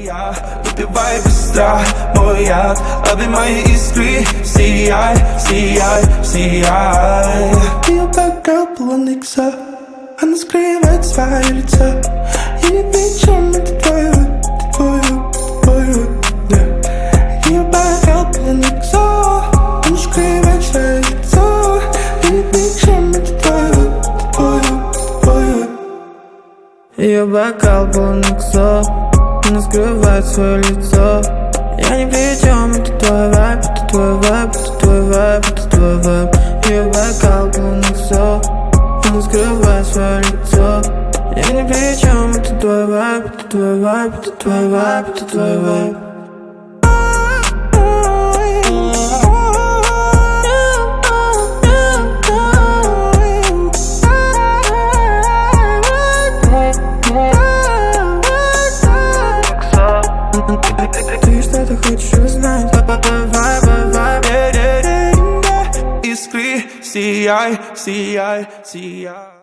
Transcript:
Я выпивай быстро мой яд, лови мои искры, сияй, сияй, сияй. Ее бэкграунд полон икса, она скрывает свое лицо. Я не вижу, это твой вид. Ее бэкграунд полон икса, она скрывает свое лицо. Я не вижу, это твой вид. Ее бокал полон икса, она скрывает свое лицо. Я ни при чем, это твой вайб, это твой вайб, это твой вайб, это твой вайб. Ее бокал полон икса, она скрывает свое лицо. Я ни при чем, это твой вайб, это твой вайб, это твой вайб, это твой вайб. Ты что-то хочешь узнать? Искры, сияй, сияй, сияй.